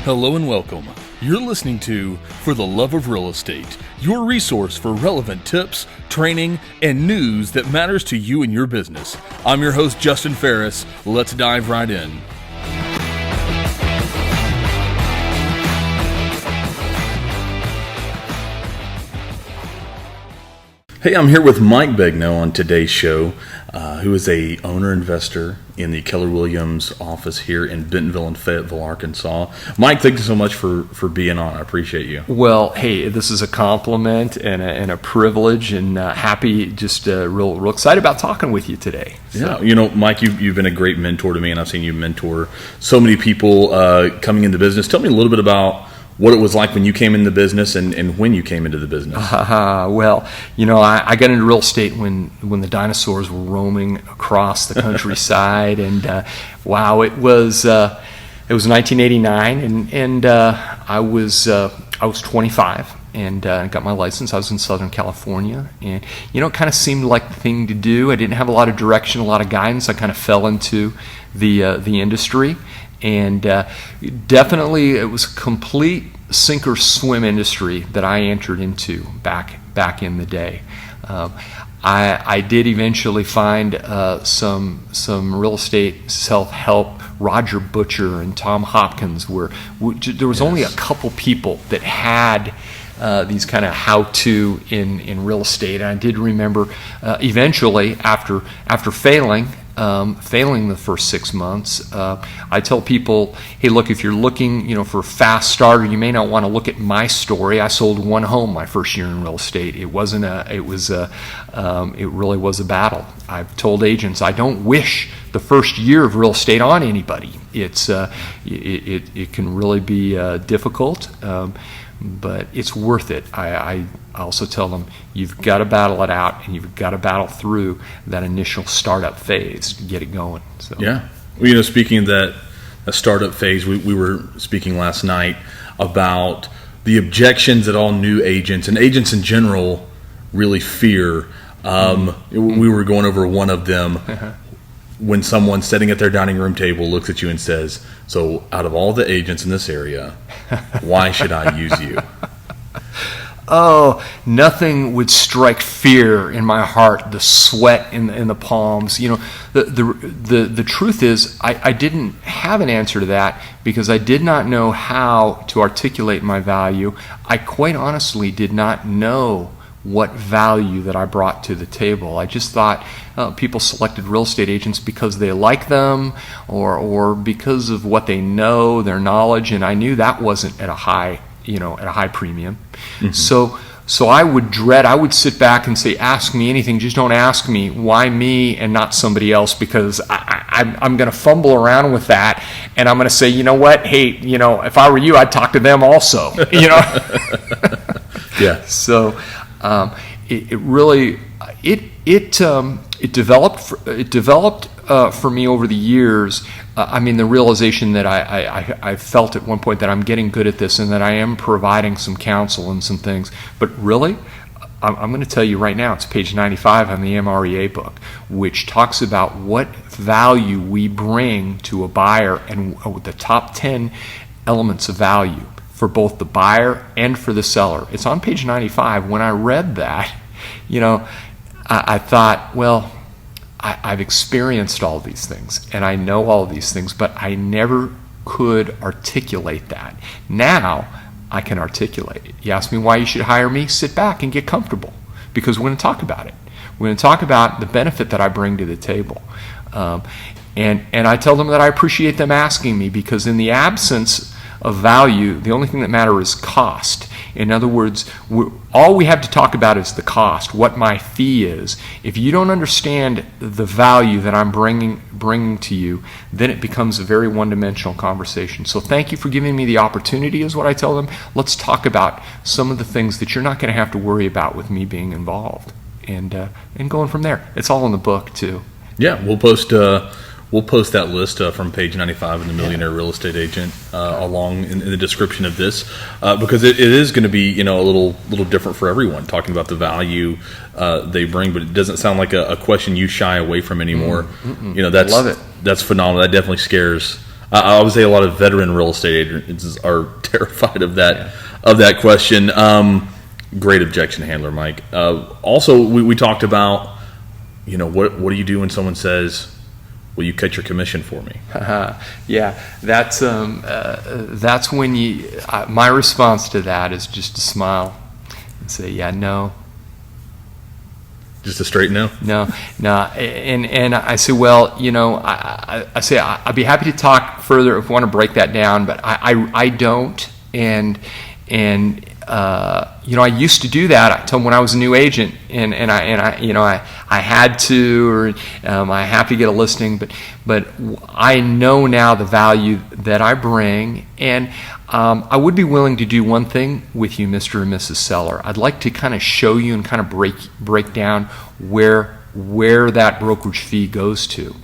Hello and welcome. You're listening to For the Love of Real Estate, your resource for relevant tips, training, and news that matters to you and your business. I'm your host, Justin Ferris. Let's dive right in. Hey, I'm here with Mike Begneaud on today's show, who is a owner-investor in the Keller Williams office here in Bentonville and Fayetteville, Arkansas. Mike, thank you so much for being on. I appreciate you. Well, hey, this is a compliment and a privilege, and happy, just real excited about talking with you today. So. Yeah, Mike, you've been a great mentor to me, and I've seen you mentor so many people coming into business. Tell me a little bit about what it was like when you came into the business and when you came into the business. Well, I got into real estate when the dinosaurs were roaming across the countryside, and wow, it was 1989, and I was 25 and got my license. I was in Southern California, and it kind of seemed like the thing to do. I didn't have a lot of direction, a lot of guidance. I kind of fell into the industry. And definitely, it was a complete sink or swim industry that I entered into back in the day. I did eventually find some real estate self-help. Roger Butcher and Tom Hopkins there was only a couple people that had these kind of how-to in real estate. And I did remember eventually after failing the first 6 months, I tell people, hey, look, if you're looking, for a fast starter, you may not want to look at my story. I sold one home my first year in real estate. It really was a battle. I've told agents I don't wish the first year of real estate on anybody. It can really be difficult. But it's worth it. I also tell them you've got to battle it out, and you've got to battle through that initial startup phase to get it going. So. Yeah. Well, speaking of that startup phase, we were speaking last night about the objections that all new agents and agents in general really fear. We were going over one of them. When someone sitting at their dining room table looks at you and says, so out of all the agents in this area, why should I use you? Oh, nothing would strike fear in my heart, the sweat in the palms. The truth is I didn't have an answer to that because I did not know how to articulate my value. I quite honestly did not know what value that I brought to the table. I just thought people selected real estate agents because they like them or because of what they know, their knowledge, and I knew that wasn't at a high premium. Mm-hmm. So I would sit back and say, ask me anything, just don't ask me why me and not somebody else, because I'm going to fumble around with that, and I'm going to say, you know what, hey, if I were you, I'd talk to them also, Yeah. So it developed for me over the years. The realization that I felt at one point that I'm getting good at this and that I am providing some counsel and some things. But really, I'm going to tell you right now, it's page 95 on the MREA book, which talks about what value we bring to a buyer and the top 10 elements of value for both the buyer and for the seller. It's on page 95. When I read that, I thought, well, I've experienced all these things and I know all these things, but I never could articulate that. Now I can articulate it. You ask me why you should hire me? Sit back and get comfortable, because we're going to talk about it. We're going to talk about the benefit that I bring to the table. And I tell them that I appreciate them asking me, because in the absence of value, the only thing that matters is cost. In other words, all we have to talk about is the cost, what my fee is. If you don't understand the value that I'm bringing to you, then it becomes a very one-dimensional conversation. So thank you for giving me the opportunity, is what I tell them. Let's talk about some of the things that you're not going to have to worry about with me being involved, and going from there. It's all in the book too. Yeah, we'll post that list from page 95 in the Millionaire Real Estate Agent along in the description of this, because it is going to be a little different for everyone, talking about the value they bring. But it doesn't sound like a question you shy away from anymore. Love it. That's phenomenal. That definitely scares I would say a lot of veteran real estate agents are terrified of that question. Great objection handler, Mike. Also, we talked about, what do you do when someone says, will you cut your commission for me? Yeah, that's when my response to that is just to smile and say, yeah, no. Just a straight no? No. And I say, well, I say, I'd be happy to talk further if you want to break that down, but I don't. And I used to do that. I told them when I was a new agent, and I had to, or I have to get a listing, but I know now the value that I bring, and I would be willing to do one thing with you, Mr. and Mrs. Seller. I'd like to kind of show you and kind of break down where that brokerage fee goes to.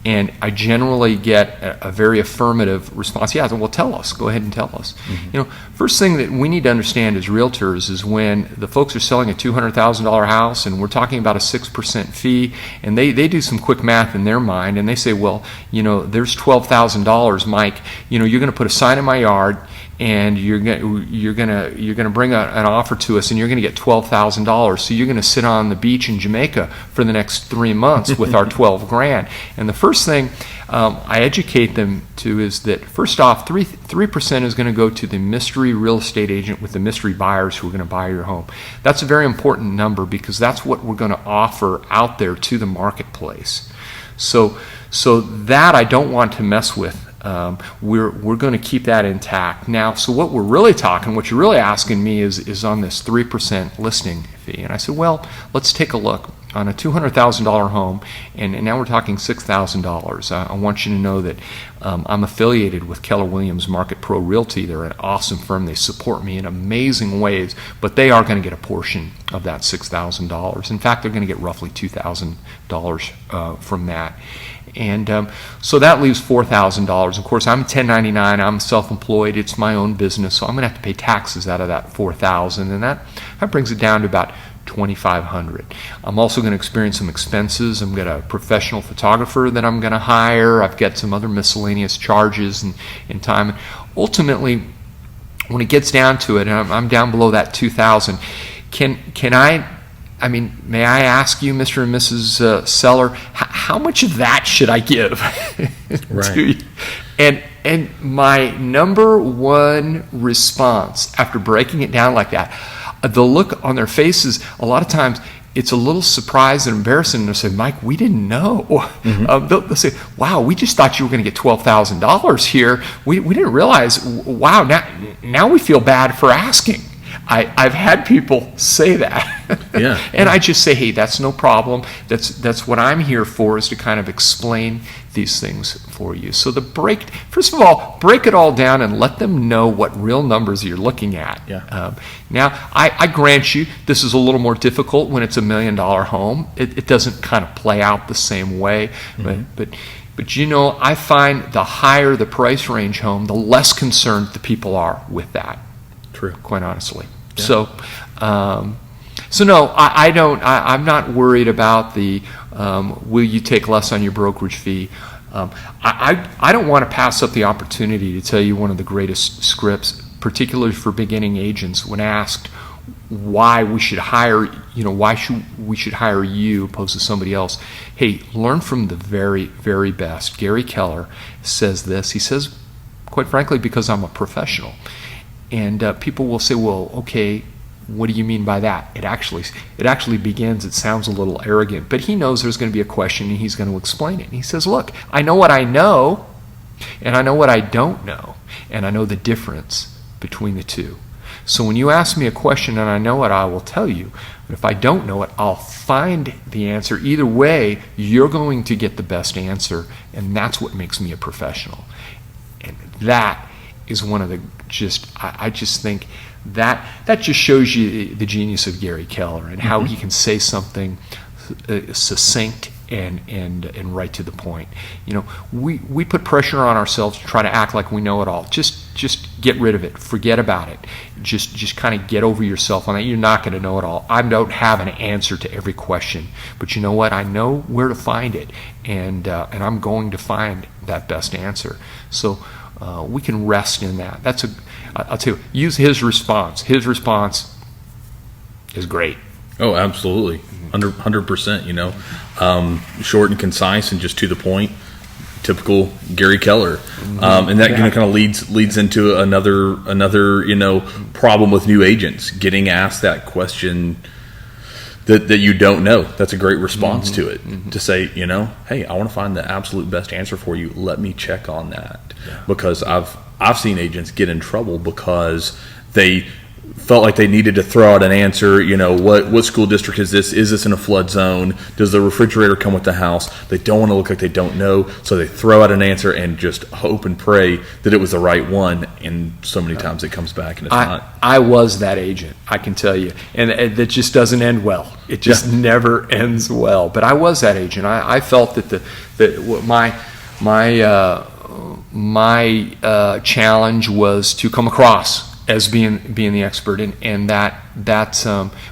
And I generally get a very affirmative response. Yeah, well, tell us. Go ahead and tell us. Mm-hmm. First thing that we need to understand as realtors is when the folks are selling a $200,000 house and we're talking about a 6% fee, and they do some quick math in their mind, and they say, well, there's $12,000, Mike. You're going to put a sign in my yard, and you're going to bring an offer to us, and you're going to get $12,000. So you're going to sit on the beach in Jamaica for the next 3 months with our $12,000. And the first thing I educate them to is that, first off, 3% is going to go to the mystery real estate agent with the mystery buyers who are going to buy your home. That's a very important number because that's what we're going to offer out there to the marketplace. So that I don't want to mess with. We're going to keep that intact. Now, so what you're really asking me is on this 3% listing fee. And I said, well, let's take a look. On a $200,000 home, and now we're talking $6,000. I want you to know that I'm affiliated with Keller Williams Pro Realty. They're an awesome firm. They support me in amazing ways, but they are going to get a portion of that $6,000. In fact, they're going to get roughly $2,000 from that. And so that leaves $4,000. Of course, I'm 1099. I'm self-employed. It's my own business, so I'm going to have to pay taxes out of that $4,000, and that brings it down to about $2,500. I'm also going to experience some expenses. I've got a professional photographer that I'm going to hire. I've got some other miscellaneous charges and time. Ultimately, when it gets down to it, and I'm down below that $2,000, may I ask you, Mr. and Mrs. Seller, how much of that should I give to you? And my number one response after breaking it down like that, the look on their faces, a lot of times it's a little surprised and embarrassing. They'll say, Mike, we didn't know. Mm-hmm. They'll say, wow, we just thought you were going to get $12,000 here. We didn't realize, wow, now we feel bad for asking. I've had people say that. Yeah. And I just say, hey, that's no problem. That's what I'm here for, is to kind of explain these things for you. So first of all, break it all down and let them know what real numbers you're looking at. Yeah. Now, I grant you, this is a little more difficult when it's $1 million home. It doesn't kind of play out the same way, mm-hmm. but I find the higher the price range home, the less concerned the people are with that. True. Quite honestly. Yeah. So no, I don't. I'm not worried about the will you take less on your brokerage fee. I don't want to pass up the opportunity to tell you one of the greatest scripts, particularly for beginning agents, when asked why we should hire, we should hire you opposed to somebody else. Hey, learn from the very, very best. Gary Keller says this. He says, quite frankly, because I'm a professional. And people will say, well, okay, what do you mean by that? It actually begins, it sounds a little arrogant, but he knows there's going to be a question and he's going to explain it. And he says, look, I know what I know, and I know what I don't know, and I know the difference between the two. So when you ask me a question and I know it, I will tell you. But if I don't know it, I'll find the answer. Either way, you're going to get the best answer, and that's what makes me a professional. And that is one of the I just think that just shows you the genius of Gary Keller and how he can say something succinct and right to the point. We put pressure on ourselves to try to act like we know it all. Just get rid of it. Forget about it. Just kind of get over yourself on that. You're not going to know it all. I don't have an answer to every question, but you know what? I know where to find it, and I'm going to find that best answer. So we can rest in that. I'll tell you, use his response. His response is great. Oh, absolutely. 100%, short and concise and just to the point. Typical Gary Keller. And that kind of leads into another problem with new agents, getting asked that question that you don't know. That's a great response to it, to say, hey, I want to find the absolute best answer for you. Let me check on that. Because I've seen agents get in trouble because they felt like they needed to throw out an answer. What school district is this? Is this in a flood zone? Does the refrigerator come with the house? They don't want to look like they don't know, so they throw out an answer and just hope and pray that it was the right one. And so many times it comes back and it's not. I was that agent, I can tell you, and that just doesn't end well. It just never ends well. But I was that agent. I felt that my challenge was to come across as being the expert, and that's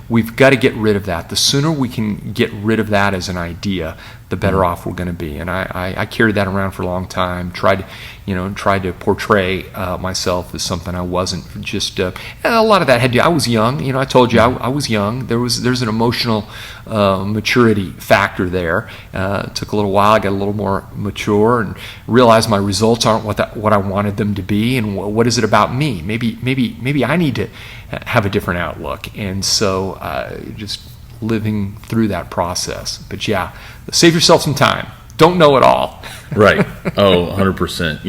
we've got to get rid of that. The sooner we can get rid of that as an idea, the better off we're going to be. And I carried that around for a long time. Tried to portray myself as something I wasn't. Just a lot of that had to. I was young. I told you I was young. There's an emotional maturity factor there. It took a little while. I got a little more mature and realized my results aren't what I wanted them to be. And what is it about me? Maybe I need to have a different outlook. And so just living through that process. But yeah, save yourself some time. Don't know it all. Right. Oh, 100%.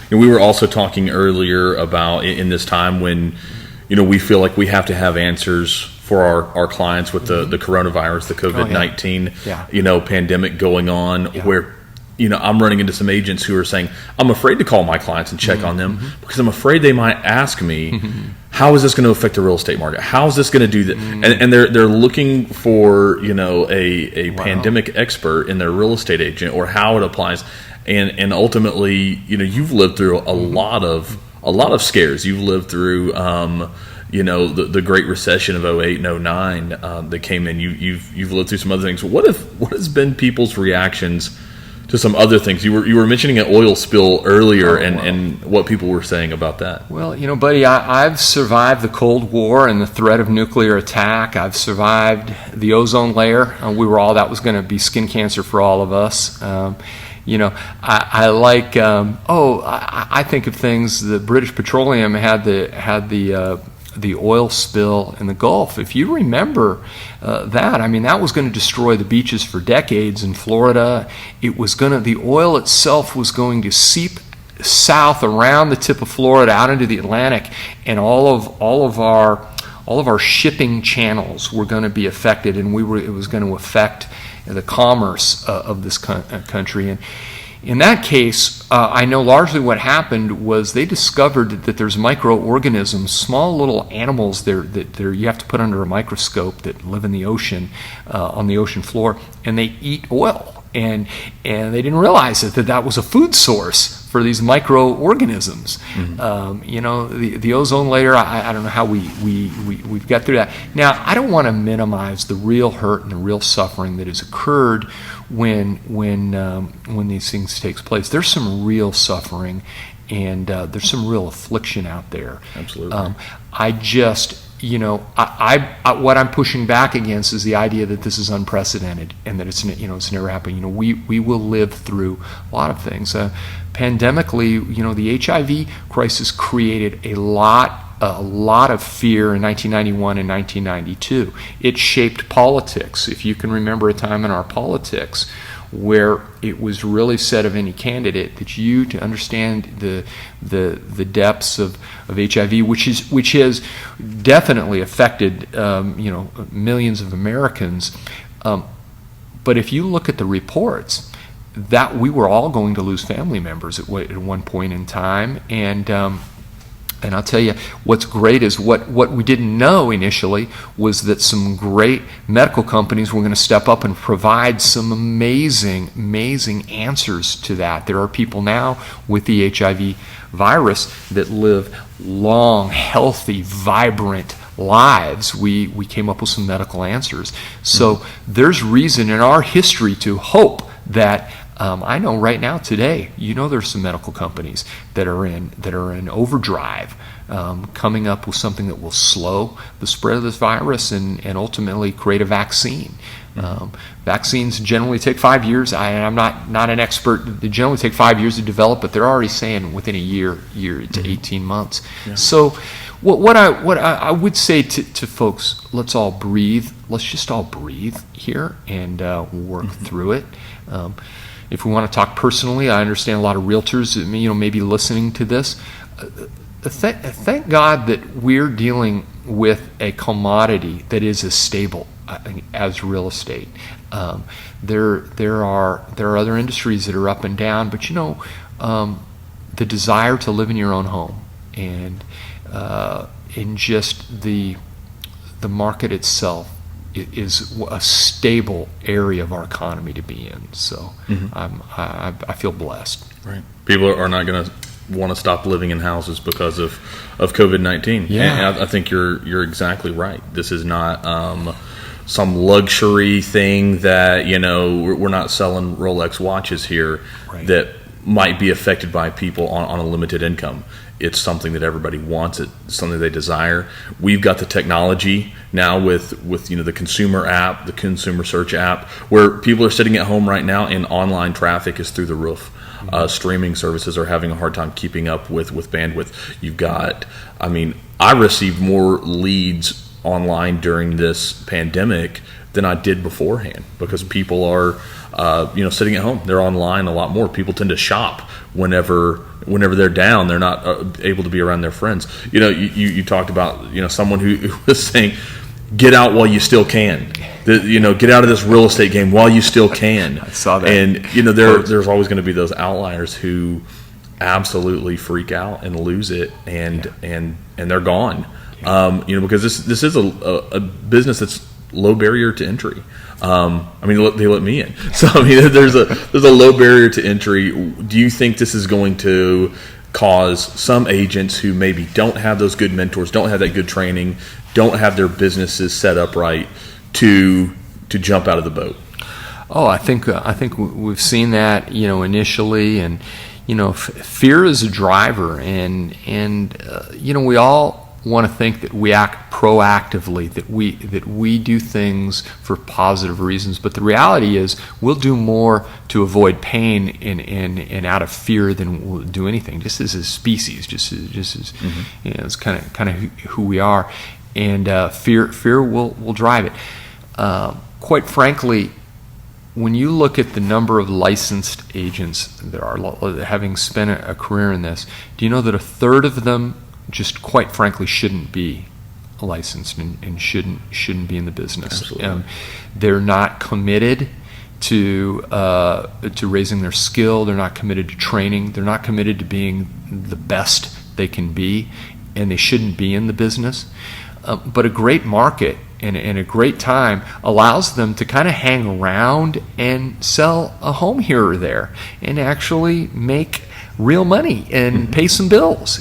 And we were also talking earlier about in this time when, we feel like we have to have answers for our clients with the coronavirus, the COVID-19, pandemic going on, where, I'm running into some agents who are saying, I'm afraid to call my clients and check on them because I'm afraid they might ask me, how is this going to affect the real estate market? How is this going to do that? And they're looking for, a pandemic expert in their real estate agent or how it applies. And ultimately, you've lived through a lot of scares. You've lived through, the Great Recession of 08 and 09 that came in. You've lived through some other things. What has been people's reactions to some other things? You were mentioning an oil spill earlier, and what people were saying about that. Well, buddy, I've survived the Cold War and the threat of nuclear attack. I've survived the ozone layer. That was going to be skin cancer for all of us. I think of things. The British Petroleum had the oil spill in the Gulf. If you remember that was going to destroy the beaches for decades in Florida. The oil itself was going to seep south around the tip of Florida out into the Atlantic, and all of our shipping channels were going to be affected, and it was going to affect the commerce of this country. And in that case, I know largely what happened was they discovered that there's microorganisms, small little animals that you have to put under a microscope that live in the ocean, on the ocean floor, and they eat oil. And they didn't realize that was a food source for these microorganisms. The ozone layer, I don't know how we've got through that. Now, I don't want to minimize the real hurt and the real suffering that has occurred when these things takes place. There's some real suffering, and there's some real affliction out there. Absolutely. What I'm pushing back against is the idea that this is unprecedented and that it's never happened. We will live through a lot of things. Pandemically, the HIV crisis created a lot of fear in 1991 and 1992. It shaped politics. If you can remember a time in our politics where it was really said of any candidate that to understand the depths of HIV, which has definitely affected millions of Americans. But if you look at the reports, that we were all going to lose family members at one point in time, and And I'll tell you, what's great is what we didn't know initially was that some great medical companies were going to step up and provide some amazing answers to that. There are people now with the HIV virus that live long, healthy, vibrant lives. We came up with some medical answers. So there's reason in our history to hope that I know right now today, there's some medical companies that are in overdrive, coming up with something that will slow the spread of this virus and ultimately create a vaccine. Vaccines generally take 5 years. I'm not an expert. They generally take 5 years to develop, but they're already saying within a year to 18 months. Yeah. So what I would say to folks, let's all breathe. Let's just all breathe here and work through it. If we want to talk personally, I understand a lot of realtors, maybe listening to this. Thank God that we're dealing with a commodity that is as stable as real estate. There are other industries that are up and down, but the desire to live in your own home and in just the market itself is a stable area of our economy to be in. So I feel blessed. Right. People are not going to want to stop living in houses because of COVID-19. Yeah. And I think you're exactly right. This is not some luxury thing that, we're not selling Rolex watches here right. that might be affected by people on a limited income. It's something that everybody wants. It's something they desire. We've got the technology now with the consumer app, the consumer search app, where people are sitting at home right now and online traffic is through the roof. Streaming services are having a hard time keeping up with bandwidth. You've got, I received more leads online during this pandemic than I did beforehand because people are, sitting at home. They're online a lot more. People tend to shop whenever they're down. They're not able to be around their friends. You talked about, someone who was saying, get out while you still can. Get out of this real estate game while you still can. I saw that. And there's always going to be those outliers who absolutely freak out and lose it, and they're gone. Yeah. Because this is a business that's low barrier to entry. They let me in. So there's a low barrier to entry. Do you think this is going to cause some agents who maybe don't have those good mentors, don't have that good training, don't have their businesses set up right to jump out of the boat? Oh, I think we've seen that, initially, and fear is a driver, and we all want to think that we act proactively, that we do things for positive reasons, but the reality is we'll do more to avoid pain and out of fear than we'll do anything. Just as a species, just as it's kind of who we are, and fear will drive it. Quite frankly, when you look at the number of licensed agents there are, having spent a career in this, do you know that a third of them just quite frankly shouldn't be licensed and shouldn't be in the business? They're not committed to raising their skill. They're not committed to training. They're not committed to being the best they can be, and they shouldn't be in the business. But a great market and a great time allows them to kind of hang around and sell a home here or there and actually make real money and pay some bills.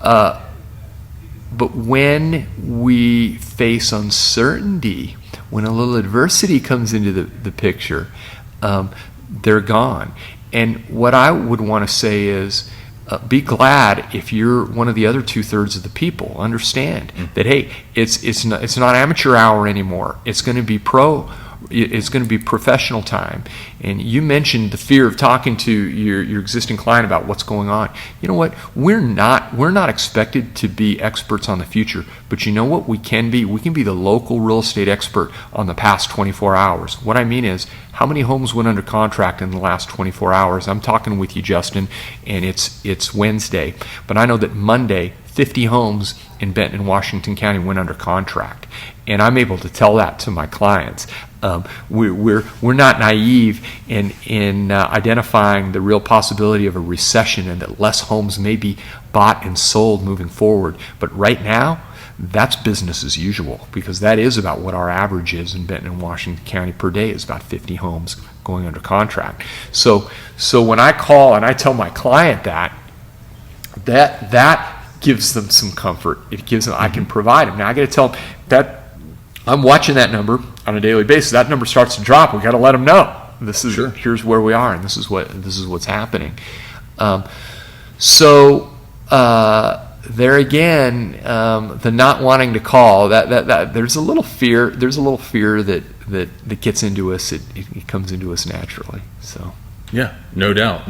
But when we face uncertainty, when a little adversity comes into the picture, they're gone. And what I would want to say is, be glad if you're one of the other 2/3 of the people. Understand that, hey, it's not amateur hour anymore. It's going to be it's going to be professional time. And you mentioned the fear of talking to your existing client about what's going on. You know what? We're not expected to be experts on the future, but you know what we can be? We can be the local real estate expert on the past 24 hours. What I mean is, how many homes went under contract in the last 24 hours? I'm talking with you, Justin, and it's Wednesday. But I know that Monday, 50 homes in Benton and Washington County went under contract. And I'm able to tell that to my clients. We're not naive in identifying the real possibility of a recession and that less homes may be bought and sold moving forward. But right now, that's business as usual, because that is about what our average is in Benton and Washington County per day, is about 50 homes going under contract. So when I call and I tell my client that gives them some comfort. It gives them, I can provide them. Now I got to tell them that I'm watching that number on a daily basis. That number starts to drop. We got to let them know this is here's where we are, and this is what's happening. There again, the not wanting to call, that there's a little fear. There's a little fear that gets into us. It comes into us naturally. So yeah, no doubt,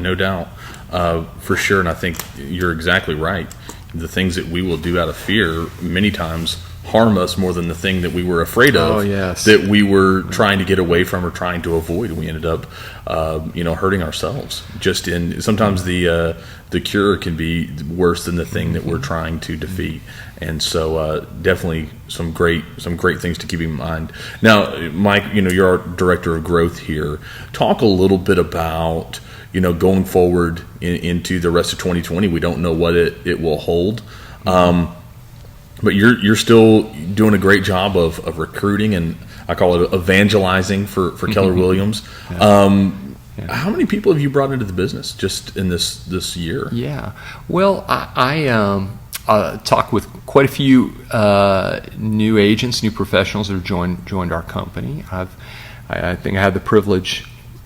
for sure. And I think you're exactly right. The things that we will do out of fear many times harm us more than the thing that we were afraid of. Oh, yes. That we were trying to get away from or trying to avoid. We ended up, hurting ourselves. Just in sometimes the cure can be worse than the thing that we're trying to defeat. And so definitely some great things to keep in mind. Now, Mike, you're our director of growth here. Talk a little bit about going forward into the rest of 2020. We don't know what it will hold. But you're still doing a great job of recruiting, and I call it evangelizing for Keller Williams. Yeah. How many people have you brought into the business just in this year? Yeah, well, I talked with quite a few new agents, new professionals that have joined our company. I think I had the privilege.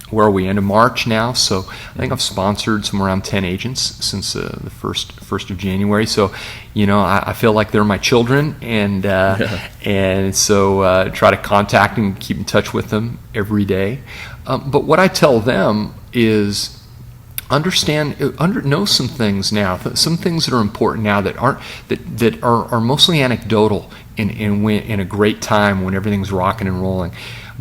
Where are we, end of March now? So I think I've sponsored somewhere around 10 agents since the first of January. So, I feel like they're my children, and so try to contact and keep in touch with them every day. But what I tell them is know some things now, some things that are important now that are mostly anecdotal in a great time when everything's rocking and rolling.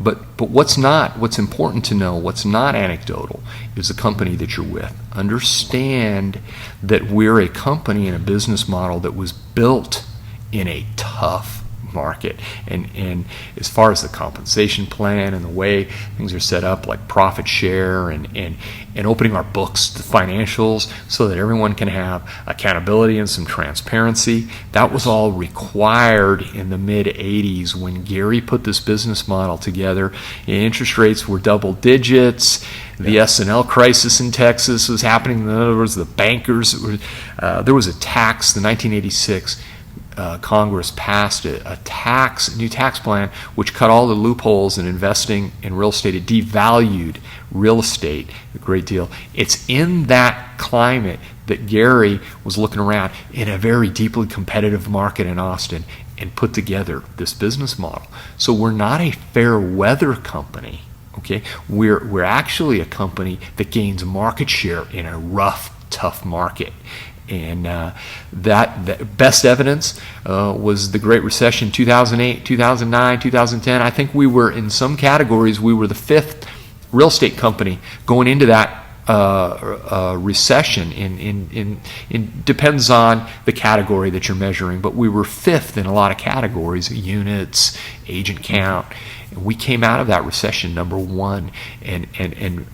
But what's important to know, what's not anecdotal, is the company that you're with. Understand that we're a company and a business model that was built in a tough market. And as far as the compensation plan and the way things are set up, like profit share and opening our books to financials so that everyone can have accountability and some transparency, that was all required in the mid-'80s when Gary put this business model together. Interest rates were double digits. The S&L crisis in Texas was happening. In other words, the bankers, there was a tax, the 1986 Congress passed a new tax plan which cut all the loopholes in investing in real estate. It devalued real estate a great deal. It's in that climate that Gary was looking around in a very deeply competitive market in Austin and put together this business model. So we're not a fair weather company. Okay, we're actually a company that gains market share in a rough, tough market. And that best evidence was the Great Recession, 2008, 2009, 2010. I think we were, in some categories, we were the fifth real estate company going into that recession. In depends on the category that you're measuring, but we were fifth in a lot of categories: units, agent count. And we came out of that recession number one, and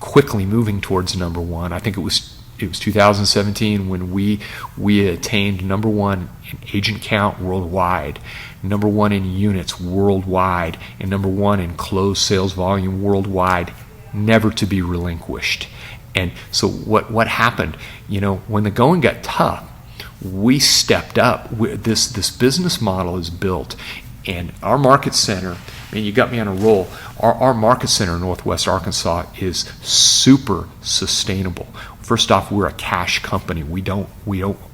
quickly moving towards number one. I think it was 2017 when we attained number one in agent count worldwide, number one in units worldwide, and number one in closed sales volume worldwide, never to be relinquished. And so what happened? When the going got tough, we stepped up. This business model is built, and our market center. You got me on a roll. Our market center in Northwest Arkansas is super sustainable. First off, we're a cash company. We don't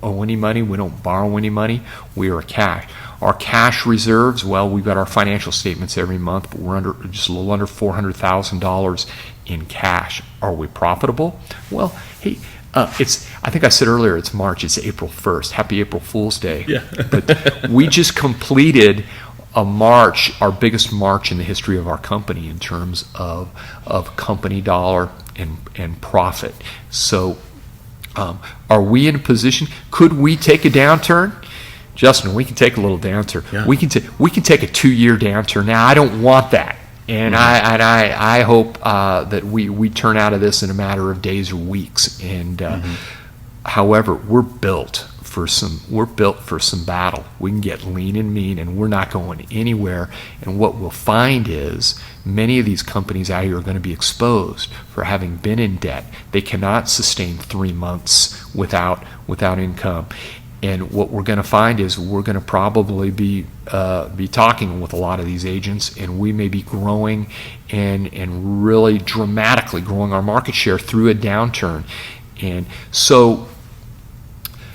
owe any money. We don't borrow any money. We are a cash. Our cash reserves, well, we've got our financial statements every month, but we're just a little under $400,000 in cash. Are we profitable? Well, hey, I think I said earlier it's March. It's April 1st. Happy April Fool's Day. Yeah. But we just completed a March, our biggest March in the history of our company in terms of company dollar and profit. So are we in a position? Could we take a downturn? Justin, we can take a little downturn. Yeah. We can take a 2-year downturn. Now, I don't want that. And I hope that we turn out of this in a matter of days or weeks. And however, we're built for some battle. We can get lean and mean, and we're not going anywhere. And what we'll find is many of these companies out here are going to be exposed for having been in debt. They cannot sustain 3 months without income. And what we're going to find is we're going to probably be talking with a lot of these agents, and we may be growing and really dramatically growing our market share through a downturn. And so,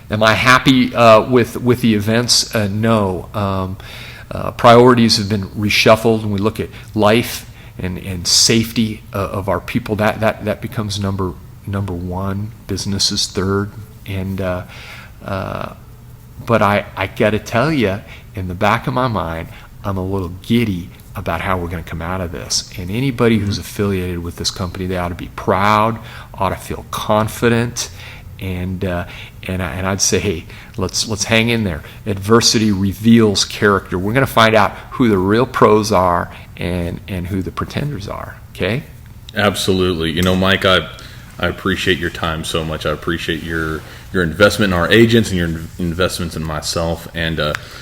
am I happy with the events? No. Priorities have been reshuffled, and we look at life and safety of our people. That becomes number one. Business is third. And but I got to tell you, in the back of my mind, I'm a little giddy about how we're going to come out of this. And anybody who's affiliated with this company, they ought to be proud, ought to feel confident, and I'd say, hey, let's hang in there. Adversity reveals character. We're going to find out who the real pros are and who the pretenders are. Okay? Absolutely. You know, Mike, I appreciate your time so much. I appreciate your investment in our agents and your investments in myself. And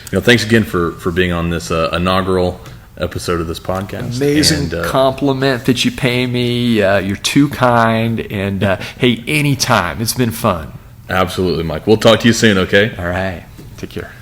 thanks again for being on this inaugural episode of this podcast. Amazing compliment that you pay me. You're too kind. And hey, anytime. It's been fun. Absolutely, Mike. We'll talk to you soon, okay? All right. Take care.